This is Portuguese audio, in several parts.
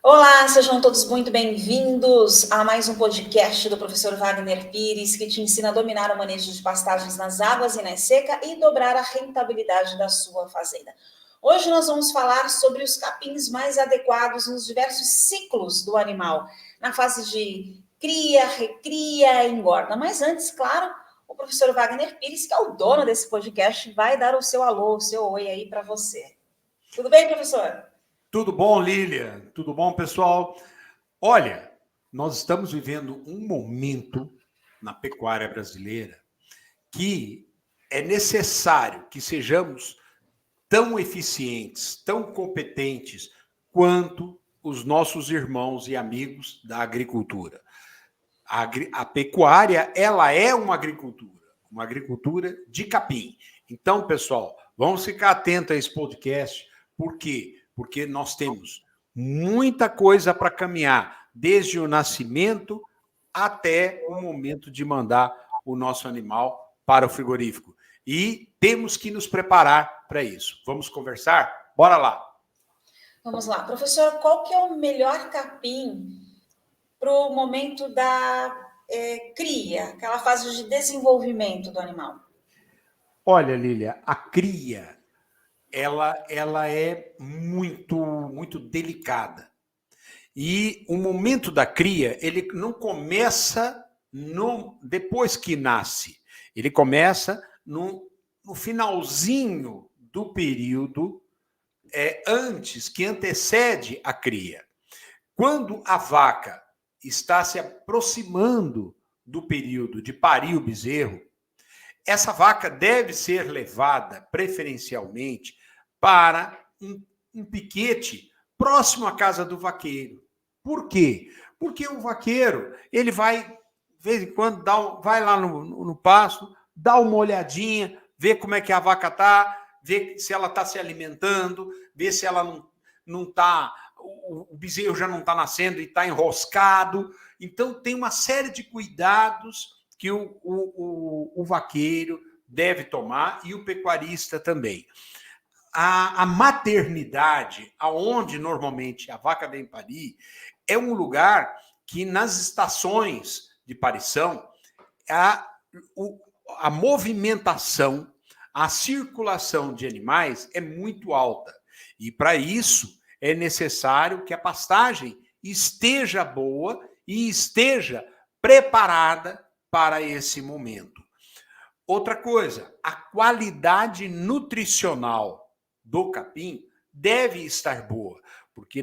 Olá, sejam todos muito bem-vindos a mais um podcast do professor Wagner Pires, que te ensina a dominar o manejo de pastagens nas águas e na seca e dobrar a rentabilidade da sua fazenda. Hoje nós vamos falar sobre os capins mais adequados nos diversos ciclos do animal, na fase de cria, recria e engorda. Mas antes, claro, o professor Wagner Pires, que é o dono desse podcast, vai dar o seu alô, o seu oi aí para você. Tudo bem, professor? Tudo bom, Lília? Tudo bom, pessoal? Olha, nós estamos vivendo um momento na pecuária brasileira que é necessário que sejamos tão eficientes, tão competentes quanto os nossos irmãos e amigos da agricultura. A pecuária, ela é uma agricultura de capim. Então, pessoal, vamos ficar atentos a esse podcast. Por quê? Porque nós temos muita coisa para caminhar, desde o nascimento até o momento de mandar o nosso animal para o frigorífico. E temos que nos preparar para isso. Vamos conversar? Bora lá! Vamos lá. Professor, qual que é o melhor capim para o momento da cria, aquela fase de desenvolvimento do animal? Olha, Lília, a cria, ela é muito delicada. E o momento da cria, ele não começa depois que nasce. Ele começa no finalzinho do período antes, que antecede a cria. Quando a vaca está se aproximando do período de parir o bezerro, essa vaca deve ser levada preferencialmente para um piquete próximo à casa do vaqueiro. Por quê? Porque o vaqueiro, ele vai, de vez em quando, vai lá no pasto, dá uma olhadinha, vê como é que a vaca está, vê se ela está se alimentando, vê se ela não está, o bezerro já não está nascendo e está enroscado. Então, tem uma série de cuidados que o vaqueiro deve tomar e o pecuarista também. A maternidade, aonde normalmente a vaca vem parir, é um lugar que nas estações de parição a movimentação, a circulação de animais é muito alta. E para isso é necessário que a pastagem esteja boa e esteja preparada para esse momento. Outra coisa, a qualidade nutricional do capim deve estar boa, porque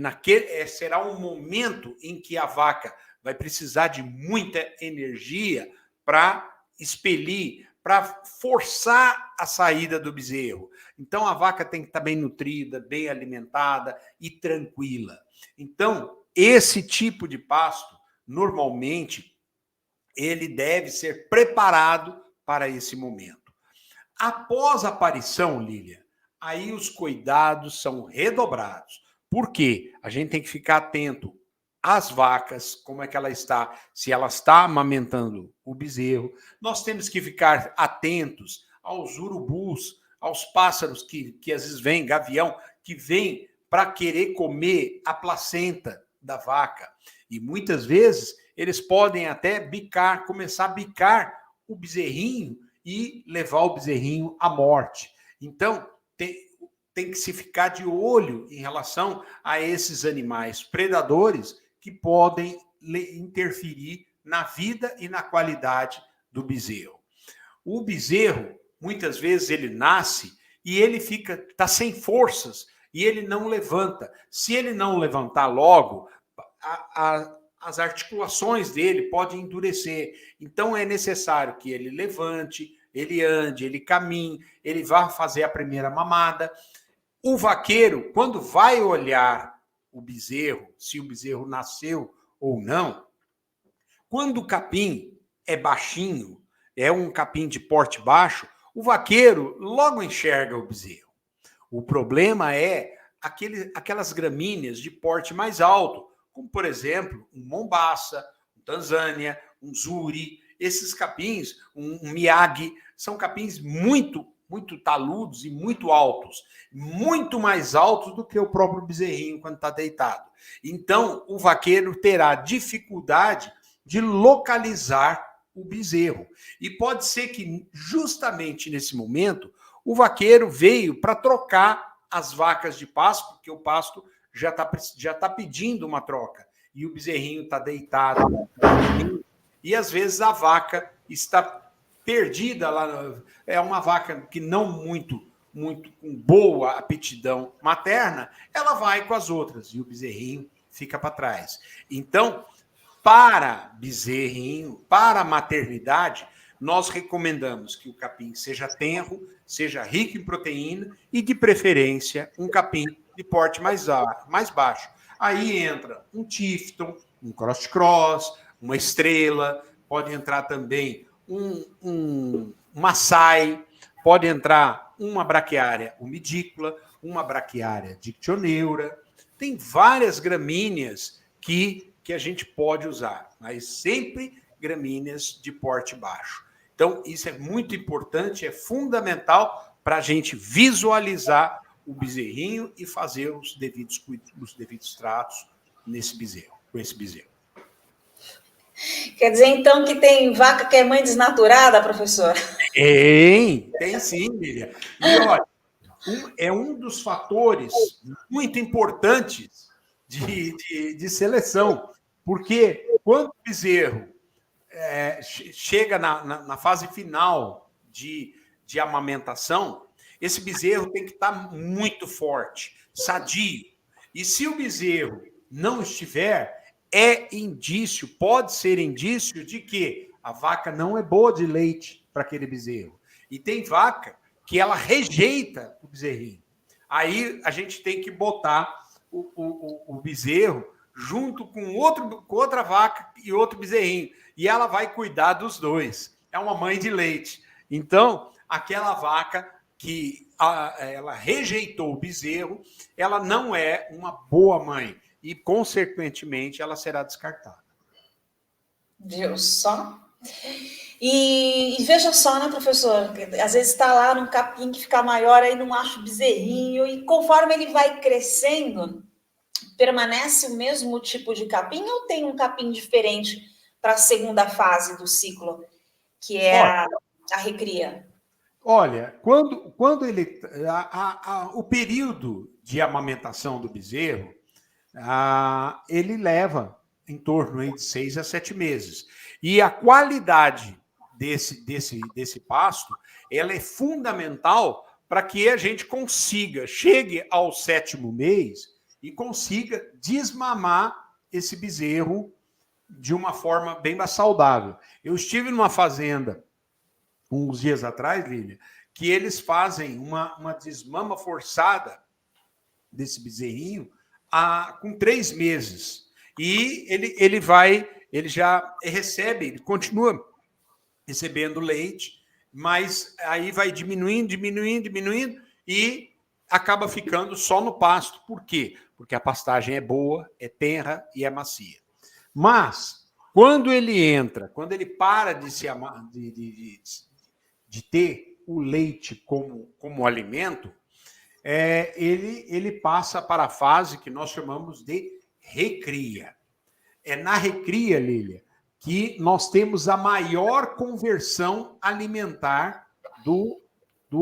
será um momento em que a vaca vai precisar de muita energia para expelir, para forçar a saída do bezerro. Então, a vaca tem que estar bem nutrida, bem alimentada e tranquila. Então, esse tipo de pasto, normalmente, ele deve ser preparado para esse momento. Após a aparição, Lília, aí os cuidados são redobrados. Por quê? A gente tem que ficar atento às vacas, como é que ela está, se ela está amamentando o bezerro. Nós temos que ficar atentos aos urubus, aos pássaros que às vezes vêm, gavião, que vêm para querer comer a placenta da vaca. E muitas vezes eles podem até começar a bicar o bezerrinho e levar o bezerrinho à morte. Então, tem que se ficar de olho em relação a esses animais predadores que podem interferir na vida e na qualidade do bezerro. O bezerro, muitas vezes, ele nasce e ele está sem forças e ele não levanta. Se ele não levantar logo, as articulações dele podem endurecer. Então, é necessário que ele levante, ele ande, ele caminhe, ele vá fazer a primeira mamada. O vaqueiro, quando vai olhar o bezerro, se o bezerro nasceu ou não, quando o capim é baixinho, é um capim de porte baixo, o vaqueiro logo enxerga o bezerro. O problema é aquelas gramíneas de porte mais alto, como, por exemplo, um mombaça, um tanzânia, um zuri. Esses capins, um miyagi, são capins muito muito taludos e muito altos, muito mais altos do que o próprio bezerrinho quando está deitado. Então, o vaqueiro terá dificuldade de localizar o bezerro. E pode ser que, justamente nesse momento, o vaqueiro veio para trocar as vacas de pasto, porque o pasto já tá pedindo uma troca. E o bezerrinho está deitado. E, às vezes, a vaca está perdida lá. É uma vaca que não muito com boa aptidão materna, ela vai com as outras e o bezerrinho fica para trás. Então, para bezerrinho, para a maternidade, nós recomendamos que o capim seja tenro, seja rico em proteína e, de preferência, um capim de porte mais baixo. Aí entra um Tifton, um cross-cross, uma estrela, pode entrar também um Maasai, pode entrar uma braquiária umidícola, uma braquiária dictioneura. Tem várias gramíneas que a gente pode usar, mas sempre gramíneas de porte baixo. Então, isso é muito importante, é fundamental para a gente visualizar o bezerrinho e fazer os devidos tratos nesse bezerro, com esse bezerro. Quer dizer, então, que tem vaca que é mãe desnaturada, professor? Tem sim, Miriam. E, olha, é um dos fatores muito importantes de seleção, porque quando o bezerro chega na fase final de amamentação, esse bezerro tem que estar muito forte, sadio. E se o bezerro não estiver, pode ser indício de que a vaca não é boa de leite para aquele bezerro. E tem vaca que ela rejeita o bezerrinho. Aí a gente tem que botar o bezerro junto com outra vaca e outro bezerrinho. E ela vai cuidar dos dois. É uma mãe de leite. Então, aquela vaca que ela rejeitou o bezerro, ela não é uma boa mãe. E, consequentemente, ela será descartada. Viu só? E veja só, né, professor? Às vezes está lá num capim que fica maior, aí não acha o bezerrinho, e conforme ele vai crescendo, permanece o mesmo tipo de capim ou tem um capim diferente para a segunda fase do ciclo, que é a recria? Olha, quando ele. O período de amamentação do bezerro, ele leva em torno de 6 a 7 meses. E a qualidade desse pasto, ela é fundamental para que a gente chegue ao 7º mês e consiga desmamar esse bezerro de uma forma bem mais saudável. Eu estive numa fazenda uns dias atrás, Lília, que eles fazem uma desmama forçada desse bezerrinho com 3 meses. E ele já recebe, ele continua recebendo leite, mas aí vai diminuindo e acaba ficando só no pasto. Por quê? Porque a pastagem é boa, é tenra e é macia. Mas, quando ele para de ter o leite como alimento, ele passa para a fase que nós chamamos de recria. É na recria, Lília, que nós temos a maior conversão alimentar do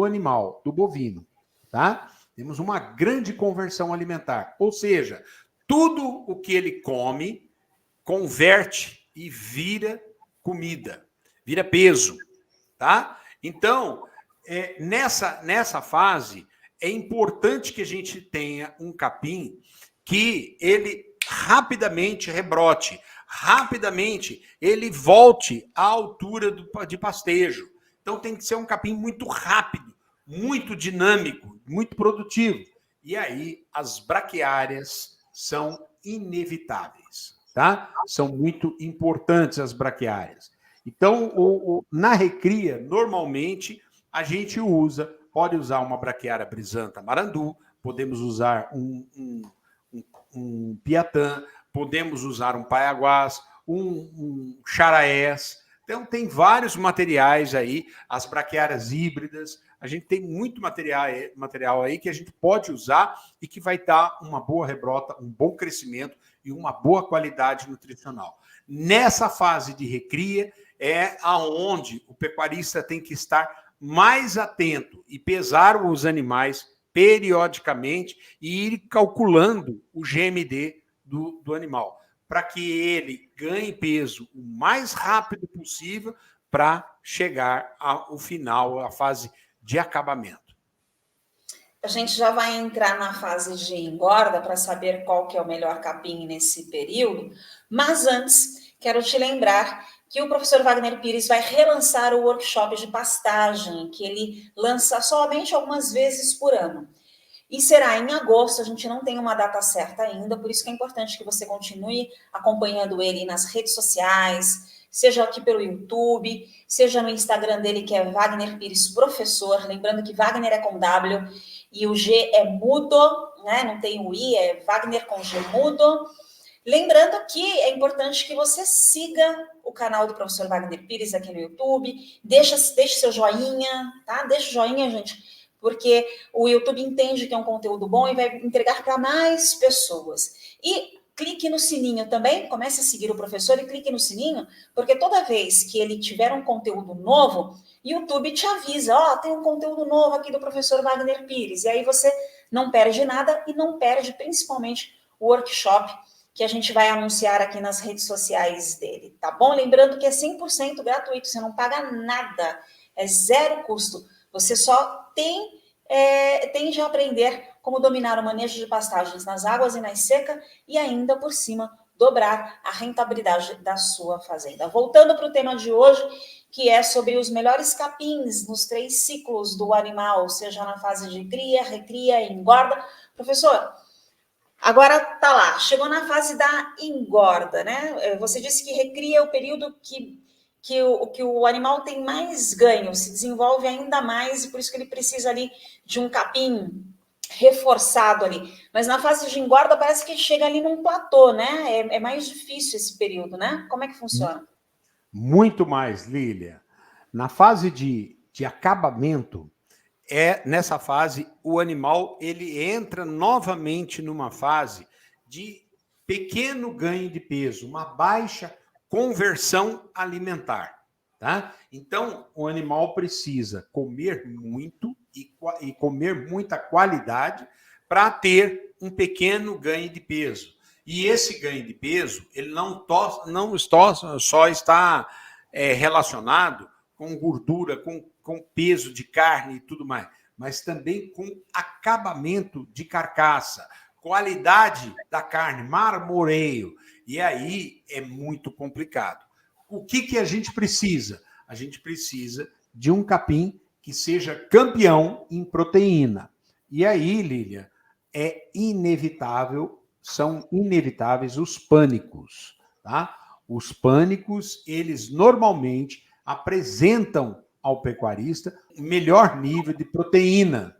animal, do bovino, tá? Temos uma grande conversão alimentar. Ou seja, tudo o que ele come converte e vira comida, vira peso, tá? Então, nessa fase, é importante que a gente tenha um capim que ele rapidamente rebrote, rapidamente ele volte à altura de pastejo. Então, tem que ser um capim muito rápido, muito dinâmico, muito produtivo. E aí, as braquiárias são inevitáveis, tá? São muito importantes as braquiárias. Então, na recria, normalmente, a gente pode usar uma braquiária brisanta marandu, podemos usar um piatã, podemos usar um paiaguás, um charaés. Então, tem vários materiais aí, as braquiárias híbridas, a gente tem muito material aí que a gente pode usar e que vai dar uma boa rebrota, um bom crescimento e uma boa qualidade nutricional. Nessa fase de recria é aonde o pecuarista tem que estar mais atento e pesar os animais periodicamente e ir calculando o GMD do animal, para que ele ganhe peso o mais rápido possível para chegar ao final, à fase de acabamento. A gente já vai entrar na fase de engorda para saber qual que é o melhor capim nesse período, mas antes quero te lembrar que o professor Wagner Pires vai relançar o workshop de pastagem, que ele lança somente algumas vezes por ano. E será em agosto, a gente não tem uma data certa ainda, por isso que é importante que você continue acompanhando ele nas redes sociais, seja aqui pelo YouTube, seja no Instagram dele, que é Wagner Pires Professor, lembrando que Wagner é com W e o G é mudo, né? Não tem o I, é Wagner com G mudo. Lembrando que é importante que você siga o canal do professor Wagner Pires aqui no YouTube, deixe seu joinha, tá? Deixa o joinha, gente, porque o YouTube entende que é um conteúdo bom e vai entregar para mais pessoas. E clique no sininho também, comece a seguir o professor e clique no sininho, porque toda vez que ele tiver um conteúdo novo, YouTube te avisa, ó, tem um conteúdo novo aqui do professor Wagner Pires, e aí você não perde nada e não perde principalmente o workshop que a gente vai anunciar aqui nas redes sociais dele, tá bom? Lembrando que é 100% gratuito, você não paga nada, é zero custo. Você só tem de aprender como dominar o manejo de pastagens nas águas e na seca e ainda por cima dobrar a rentabilidade da sua fazenda. Voltando para o tema de hoje, que é sobre os melhores capins nos 3 ciclos do animal, seja na fase de cria, recria e engorda. Professor, agora tá lá, chegou na fase da engorda, né? Você disse que recria é o período que o animal tem mais ganho, se desenvolve ainda mais, e por isso que ele precisa ali de um capim reforçado ali. Mas na fase de engorda parece que chega ali num platô, né? É mais difícil esse período, né? Como é que funciona? Muito mais, Lília. Na fase de acabamento, nessa fase o animal ele entra novamente numa fase de pequeno ganho de peso, uma baixa conversão alimentar, tá? Então o animal precisa comer muito e comer muita qualidade para ter um pequeno ganho de peso. E esse ganho de peso ele não só está relacionado com gordura, com peso de carne e tudo mais, mas também com acabamento de carcaça, qualidade da carne, marmoreio. E aí é muito complicado. O que a gente precisa? A gente precisa de um capim que seja campeão em proteína. E aí, Lília, são inevitáveis os pânicos, tá? Os pânicos, eles normalmente apresentam ao pecuarista o melhor nível de proteína,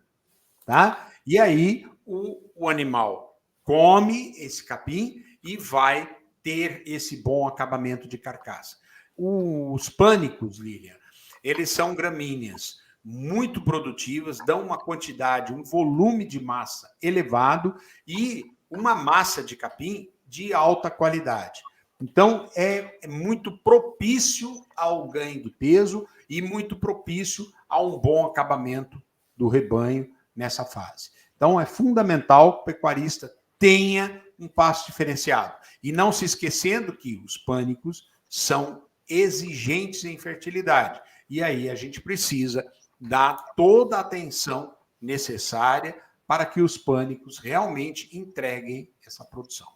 tá? E aí o animal come esse capim e vai ter esse bom acabamento de carcaça. Os pânicos, Lilian, eles são gramíneas muito produtivas, dão uma quantidade, um volume de massa elevado e uma massa de capim de alta qualidade. Então, é muito propício ao ganho de peso e muito propício a um bom acabamento do rebanho nessa fase. Então, é fundamental que o pecuarista tenha um pasto diferenciado. E não se esquecendo que os pânicos são exigentes em fertilidade. E aí a gente precisa dar toda a atenção necessária para que os pânicos realmente entreguem essa produção.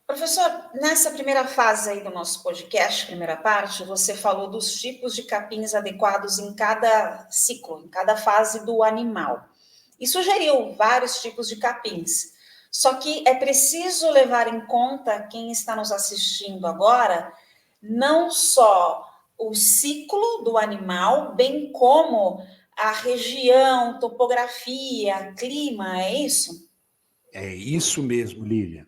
Professor, nessa primeira fase aí do nosso podcast, primeira parte, você falou dos tipos de capins adequados em cada ciclo, em cada fase do animal. E sugeriu vários tipos de capins. Só que é preciso levar em conta, quem está nos assistindo agora, não só o ciclo do animal, bem como a região, topografia, clima, é isso? É isso mesmo, Lívia.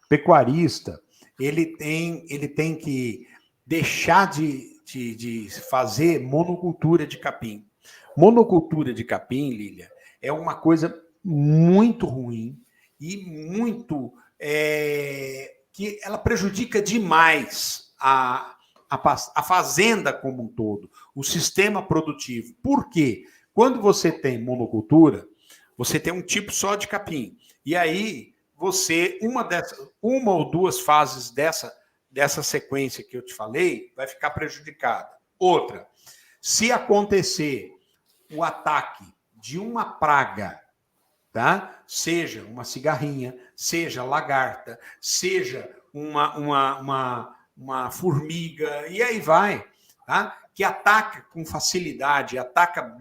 Pecuarista, ele tem que deixar de fazer monocultura de capim. Monocultura de capim, Lília, é uma coisa muito ruim e muito que ela prejudica demais a fazenda como um todo, o sistema produtivo. Por quê? Quando você tem monocultura, você tem um tipo só de capim. E aí, uma ou duas fases dessa sequência que eu te falei, vai ficar prejudicada. Outra, se acontecer o ataque de uma praga, tá? Seja uma cigarrinha, seja lagarta, seja uma formiga, e aí vai, tá? Que ataca com facilidade, ataca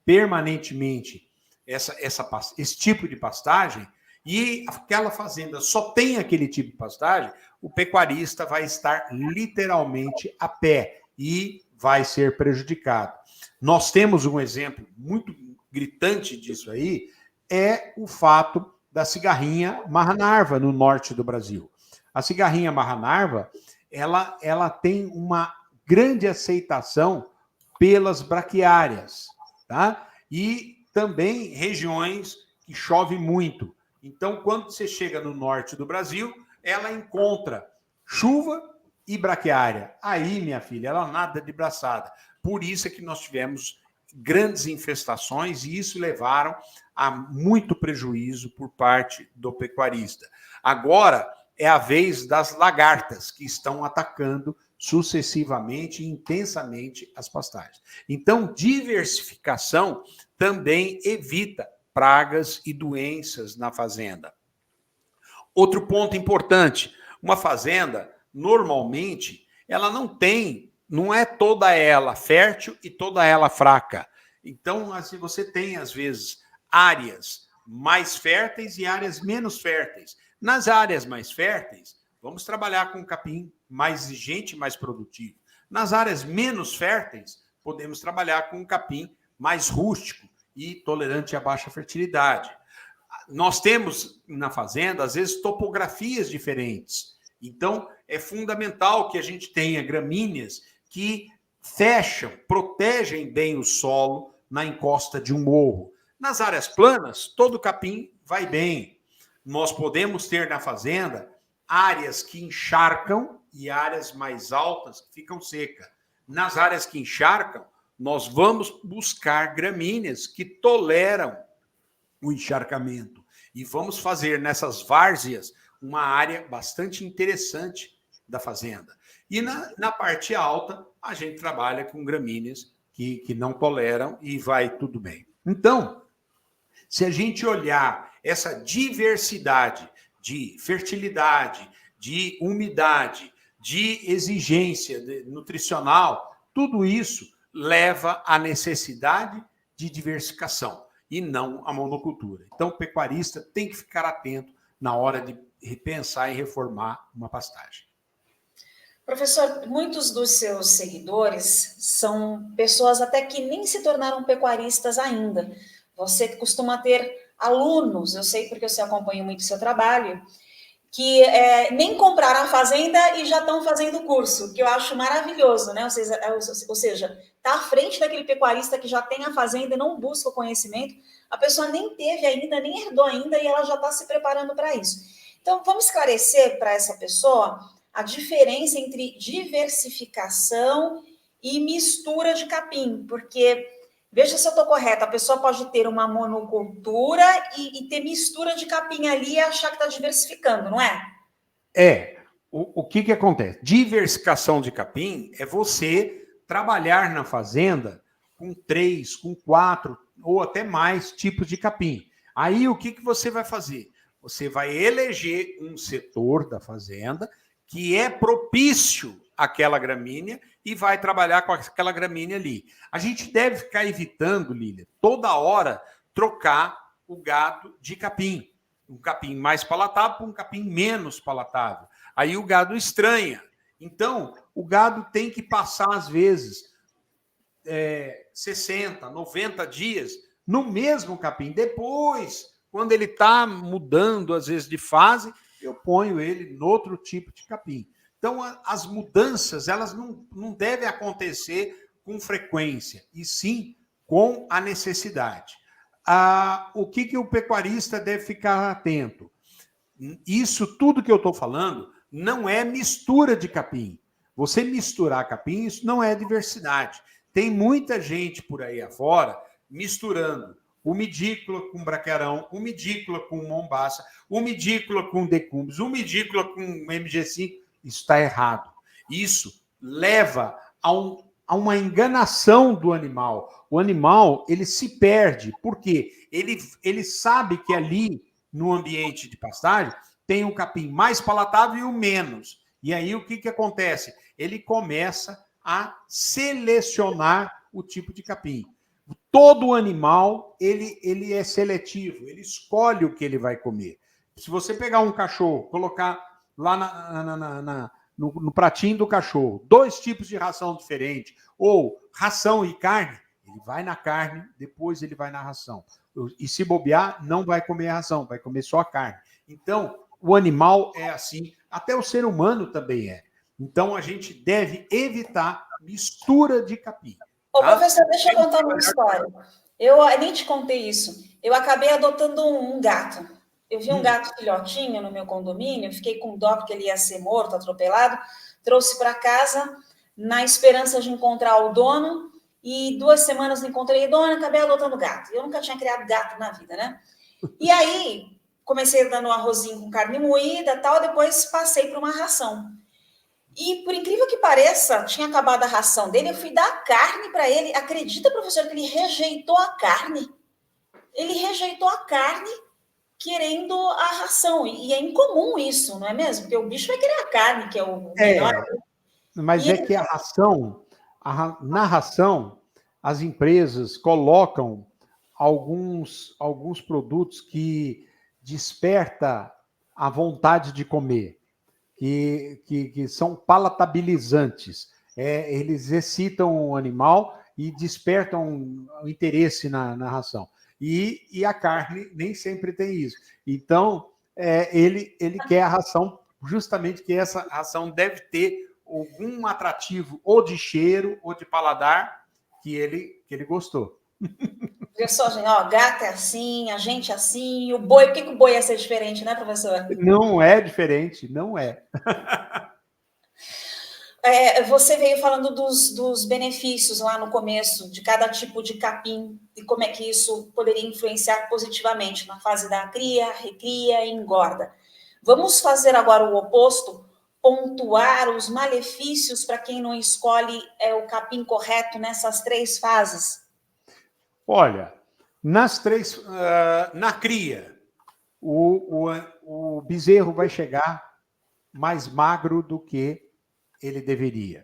permanentemente esse tipo de pastagem, e aquela fazenda só tem aquele tipo de pastagem, o pecuarista vai estar literalmente a pé e vai ser prejudicado. Nós temos um exemplo muito gritante disso aí, é o fato da cigarrinha marra-narva no norte do Brasil. A cigarrinha marra-narva, ela tem uma grande aceitação pelas braquiárias, tá? E também regiões que chove muito. Então, quando você chega no norte do Brasil, ela encontra chuva e braquiária. Aí, minha filha, ela nada de braçada. Por isso é que nós tivemos grandes infestações e isso levaram a muito prejuízo por parte do pecuarista. Agora é a vez das lagartas, que estão atacando sucessivamente e intensamente as pastagens. Então, diversificação também evita pragas e doenças na fazenda. Outro ponto importante, uma fazenda, normalmente, ela não é toda ela fértil e toda ela fraca. Então, assim, você tem, às vezes, áreas mais férteis e áreas menos férteis. Nas áreas mais férteis, vamos trabalhar com capim mais exigente, mais produtivo. Nas áreas menos férteis, podemos trabalhar com um capim mais rústico e tolerante à baixa fertilidade. Nós temos na fazenda, às vezes, topografias diferentes. Então, é fundamental que a gente tenha gramíneas que fecham, protegem bem o solo na encosta de um morro. Nas áreas planas, todo capim vai bem. Nós podemos ter na fazenda áreas que encharcam e áreas mais altas que ficam secas. Nas áreas que encharcam, nós vamos buscar gramíneas que toleram o encharcamento. E vamos fazer nessas várzeas uma área bastante interessante da fazenda. E na parte alta, a gente trabalha com gramíneas que não toleram e vai tudo bem. Então, se a gente olhar essa diversidade de fertilidade, de umidade, de exigência nutricional, tudo isso leva à necessidade de diversificação e não a monocultura. Então, o pecuarista tem que ficar atento na hora de repensar e reformar uma pastagem. Professor, muitos dos seus seguidores são pessoas até que nem se tornaram pecuaristas ainda. Você costuma ter alunos, eu sei porque eu acompanho muito o seu trabalho, que nem compraram a fazenda e já estão fazendo o curso, que eu acho maravilhoso, né? Ou seja, está à frente daquele pecuarista que já tem a fazenda e não busca o conhecimento, a pessoa nem teve ainda, nem herdou ainda, e ela já está se preparando para isso. Então, vamos esclarecer para essa pessoa a diferença entre diversificação e mistura de capim, porque, veja se eu estou correta, a pessoa pode ter uma monocultura e ter mistura de capim ali e achar que está diversificando, não é? O que acontece? Diversificação de capim é você trabalhar na fazenda com 3, com 4 ou até mais tipos de capim. Aí o que você vai fazer? Você vai eleger um setor da fazenda que é propício àquela gramínea e vai trabalhar com aquela gramínea ali. A gente deve ficar evitando, Lília, toda hora trocar o gado de capim. Um capim mais palatável para um capim menos palatável. Aí o gado estranha. Então, o gado tem que passar, às vezes, 60, 90 dias no mesmo capim. Depois, quando ele está mudando, às vezes, de fase, eu ponho ele em outro tipo de capim. Então, as mudanças, elas não devem acontecer com frequência, e sim com a necessidade. O que o pecuarista deve ficar atento? Isso tudo que eu estou falando não é mistura de capim. Você misturar capim, isso não é diversidade. Tem muita gente por aí afora misturando umidícula com braquiarão, umidícula com mombaça, umidícula com decumbis, umidícula com MG5. Isso está errado. Isso leva a uma enganação do animal. O animal, ele se perde. Por quê? Ele sabe que ali, no ambiente de pastagem, tem um capim mais palatável e o menos. E aí, o que acontece? Ele começa a selecionar o tipo de capim. Todo animal, ele é seletivo, ele escolhe o que ele vai comer. Se você pegar um cachorro, colocar lá no pratinho do cachorro 2 tipos de ração diferentes, ou ração e carne, ele vai na carne, depois ele vai na ração. E se bobear, não vai comer a ração, vai comer só a carne. Então, o animal é assim, até o ser humano também é. Então, a gente deve evitar mistura de capim. Ô, professor, deixa eu contar uma história. Eu nem te contei isso. Eu acabei adotando um gato. Eu vi um gato filhotinho no meu condomínio, fiquei com dó porque ele ia ser morto, atropelado, trouxe para casa na esperança de encontrar o dono, e 2 semanas não encontrei o dono, acabei adotando gato. Eu nunca tinha criado gato na vida, né? E aí, comecei dando um arrozinho com carne moída e tal, depois passei para uma ração. E, por incrível que pareça, tinha acabado a ração dele, eu fui dar carne para ele. Acredita, professor, que ele rejeitou a carne? Ele rejeitou a carne querendo a ração. E é incomum isso, não é mesmo? Porque o bicho vai querer a carne, que é o melhor. Mas é que a ração, na ração, as empresas colocam alguns produtos que desperta a vontade de comer, que são palatabilizantes. Eles excitam o animal e despertam o interesse na ração. E a carne nem sempre tem isso. Então, ele quer a ração, justamente que essa ração deve ter algum atrativo, ou de cheiro, ou de paladar, que ele gostou. Viu só, gente? Ó, gato é assim, a gente é assim, o boi, por que o boi ia ser diferente, né, professor? Não é diferente, não é. Você veio falando dos benefícios lá no começo, de cada tipo de capim, e como é que isso poderia influenciar positivamente na fase da cria, recria e engorda. Vamos fazer agora o oposto, pontuar os malefícios para quem não escolhe o capim correto nessas 3 fases. Olha, nas 3, na cria, o bezerro vai chegar mais magro do que ele deveria,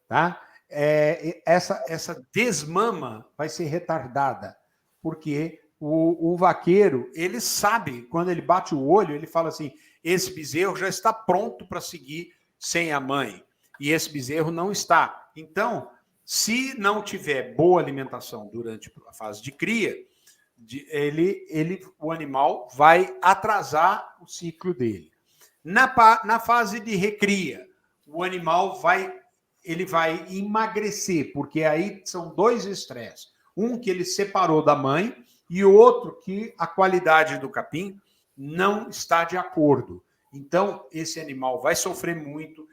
tá? Essa desmama vai ser retardada, porque o vaqueiro, ele sabe, quando ele bate o olho, ele fala assim, esse bezerro já está pronto para seguir sem a mãe, e esse bezerro não está. Então, se não tiver boa alimentação durante a fase de cria, o animal vai atrasar o ciclo dele. Na fase de recria, o animal vai emagrecer, porque aí são 2 estresses. Um que ele separou da mãe e o outro que a qualidade do capim não está de acordo. Então, esse animal vai sofrer muito,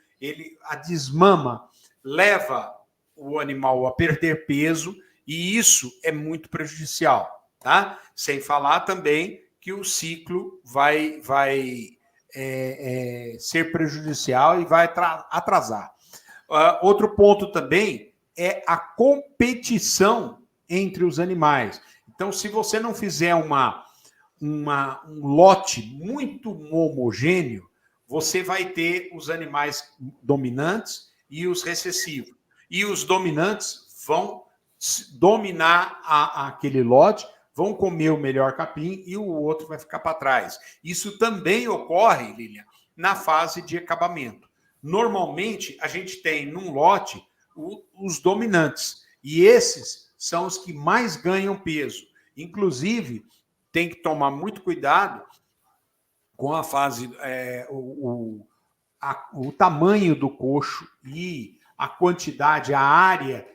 a desmama leva o animal a perder peso e isso é muito prejudicial, tá? Sem falar também que o ciclo vai ser prejudicial e vai atrasar. Outro ponto também é a competição entre os animais. Então, se você não fizer um lote muito homogêneo, você vai ter os animais dominantes e os recessivos. E os dominantes vão dominar aquele lote, vão comer o melhor capim e o outro vai ficar para trás. Isso também ocorre, Lilian, na fase de acabamento. Normalmente, a gente tem num lote os dominantes, e esses são os que mais ganham peso. Inclusive, tem que tomar muito cuidado com a fase, o tamanho do coxo e a quantidade, a área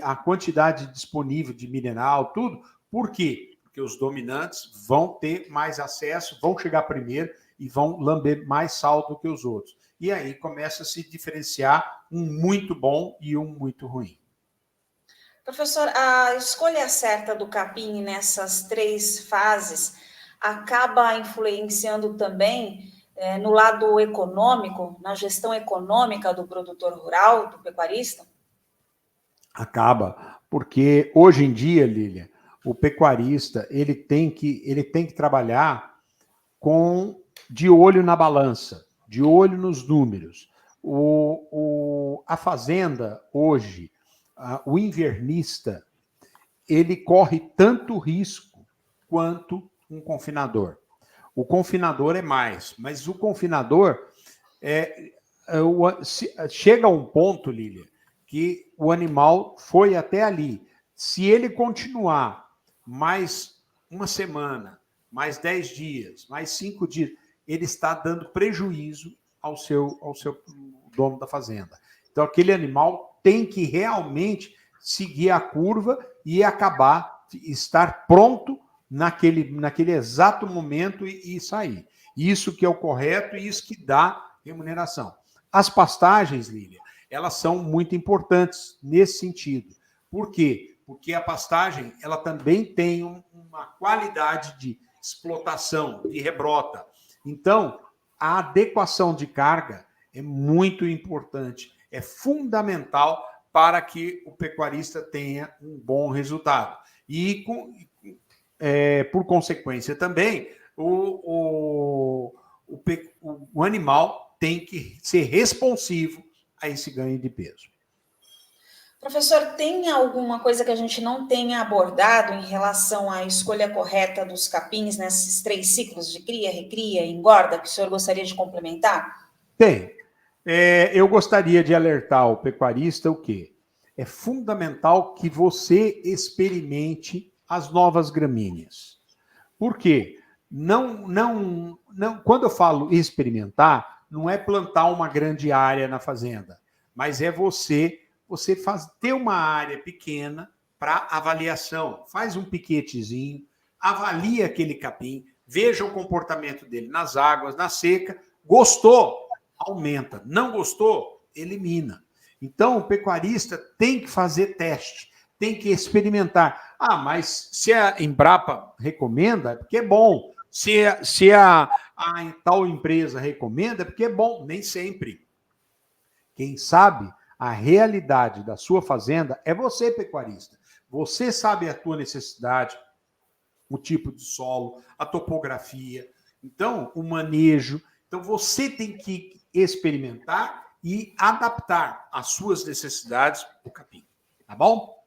a quantidade disponível de mineral, tudo. Por quê? Porque os dominantes vão ter mais acesso, vão chegar primeiro e vão lamber mais sal do que os outros. E aí começa a se diferenciar um muito bom e um muito ruim. Professor, a escolha certa do capim nessas 3 fases acaba influenciando também no lado econômico, na gestão econômica do produtor rural, do pecuarista? Acaba, porque hoje em dia, Lília, o pecuarista ele tem que trabalhar de olho na balança, de olho nos números. A fazenda hoje, o invernista, ele corre tanto risco quanto um confinador. O confinador é mais, mas o confinador chega a um ponto, Lília, que o animal foi até ali. Se ele continuar mais uma semana, mais 10 dias, mais 5 dias, ele está dando prejuízo ao seu dono da fazenda. Então, aquele animal tem que realmente seguir a curva e estar pronto naquele exato momento e sair. Isso que é o correto e isso que dá remuneração. As pastagens, Lília, elas são muito importantes nesse sentido. Por quê? Porque a pastagem ela também tem uma qualidade de explotação, de rebrota. Então, a adequação de carga é muito importante, é fundamental para que o pecuarista tenha um bom resultado. E, por consequência, também, o animal tem que ser responsivo a esse ganho de peso. Professor, tem alguma coisa que a gente não tenha abordado em relação à escolha correta dos capins nesses 3 ciclos de cria, recria e engorda que o senhor gostaria de complementar? Tem. Eu gostaria de alertar o pecuarista o quê? É fundamental que você experimente as novas gramíneas. Por quê? Não, quando eu falo experimentar, não é plantar uma grande área na fazenda, mas é você ter uma área pequena para avaliação. Faz um piquetezinho, avalia aquele capim, veja o comportamento dele nas águas, na seca. Gostou? Aumenta. Não gostou? Elimina. Então, o pecuarista tem que fazer teste, tem que experimentar. Mas se a Embrapa recomenda, é porque é bom. Se a tal empresa recomenda, é porque é bom. Nem sempre. Quem sabe a realidade da sua fazenda é você, pecuarista. Você sabe a tua necessidade, o tipo de solo, a topografia, então o manejo. Então você tem que experimentar e adaptar as suas necessidades para o capim. Tá bom?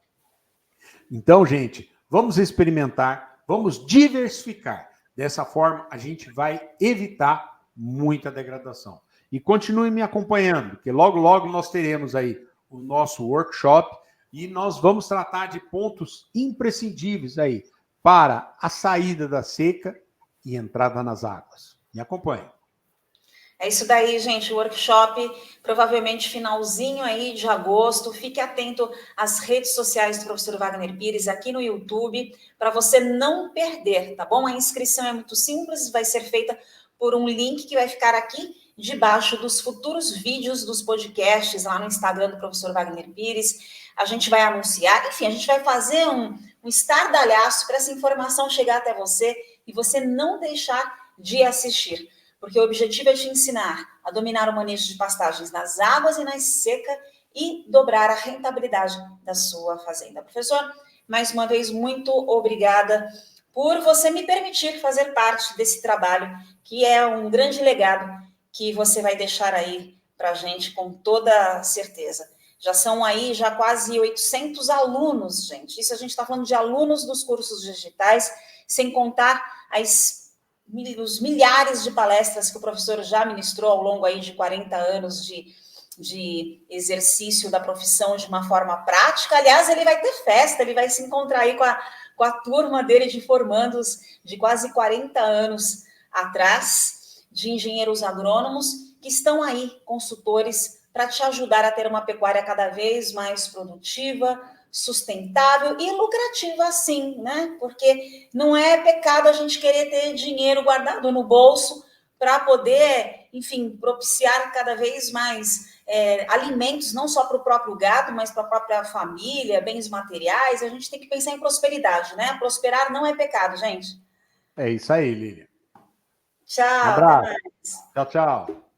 Então, gente, vamos experimentar, vamos diversificar. Dessa forma, a gente vai evitar muita degradação. E continue me acompanhando, porque logo, logo nós teremos aí o nosso workshop e nós vamos tratar de pontos imprescindíveis aí para a saída da seca e entrada nas águas. Me acompanhe. É isso daí, gente, o workshop, provavelmente finalzinho aí de agosto. Fique atento às redes sociais do professor Wagner Pires aqui no YouTube, para você não perder, tá bom? A inscrição é muito simples, vai ser feita por um link que vai ficar aqui debaixo dos futuros vídeos dos podcasts lá no Instagram do professor Wagner Pires. A gente vai anunciar, enfim, a gente vai fazer um estardalhaço para essa informação chegar até você e você não deixar de assistir. Porque o objetivo é te ensinar a dominar o manejo de pastagens nas águas e na seca e dobrar a rentabilidade da sua fazenda. Professor, mais uma vez, muito obrigada por você me permitir fazer parte desse trabalho, que é um grande legado que você vai deixar aí para a gente com toda certeza. Já são aí já quase 800 alunos, gente. Isso a gente está falando de alunos dos cursos digitais, sem contar os milhares de palestras que o professor já ministrou ao longo aí de 40 anos de exercício da profissão de uma forma prática. Aliás, ele vai ter festa, ele vai se encontrar aí com a turma dele de formandos de quase 40 anos atrás, de engenheiros agrônomos, que estão aí, consultores para te ajudar a ter uma pecuária cada vez mais produtiva, sustentável e lucrativa, assim, né? Porque não é pecado a gente querer ter dinheiro guardado no bolso para poder, enfim, propiciar cada vez mais alimentos, não só para o próprio gado, mas para a própria família, bens materiais. A gente tem que pensar em prosperidade, né? Prosperar não é pecado, gente. É isso aí, Lilian. Tchau, até Abraço. mais. Tchau, tchau.